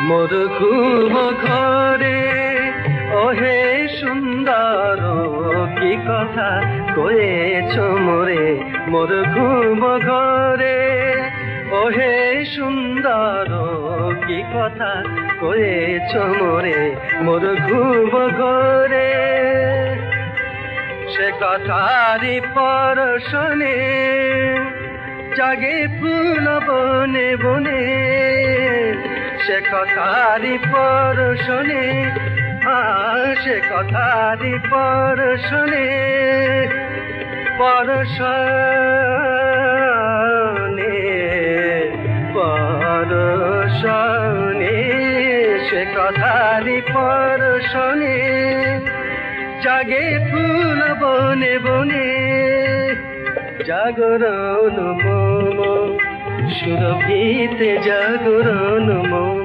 মোর খুব ঘরে ওহে সুন্দর কি কথা কয়েছ মোরে মোর খুব ঘরে ওহে সুন্দর কি কথা কয়েছ মোরে মোর খুব ঘরে সে কথারি পরশনে জাগে ফুল বনে বনে সে কথারি পরশনে সে কথারি পরশনে পরশনে পরশনে সে কথারি পরশনে জাগে ফুল বনে বনে জাগরণ মম সুরভিতে জাগরণ মম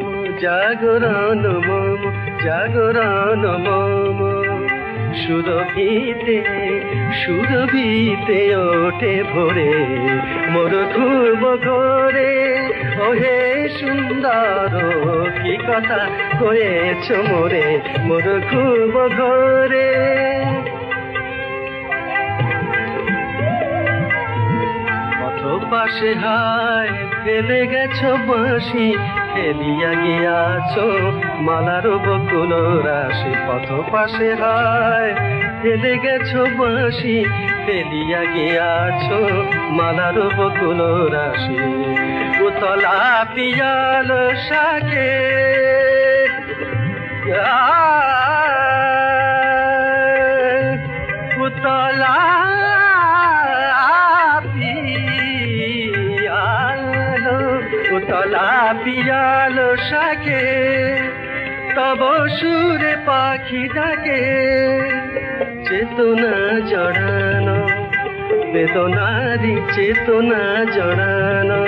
জাগরণ মম জাগরণ মম সুরভিতে সুরভিতে ওঠে ভোরে মোর খুব ঘরে ওহে সুন্দর কি কথা কয়েছ মোরে মোর খুব ঘরে পাশে হায় ফেলে গেছো বাঁশি ফেলিয়া গিয়াছ মালার বকুল রাশি পথ পাশে হায় ফেলে গেছো বাঁশি ফেলিয়া গিয়াছ মালার বকুল রাশি উতলা পিয়াল শাকে উতলা উতলা পিয়াল শাকে তব সুরে পাখি ডাকে চেতনা জড়ানো বেদনারি চেতনা জড়ানো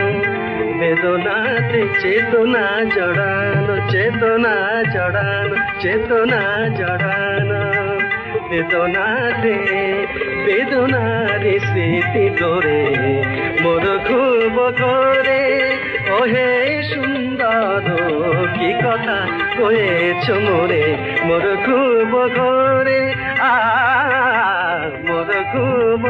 বেদনাতে চেতনা জড়ানো চেতনা জড়ানো চেতনা জড়ানো বেদনাতে বেদনারে স্মৃতি করে মোর খুব ঘরে ওহে সুন্দর কি কথা কয়েছ মোরে মোর খুব ঘরে মোর খুব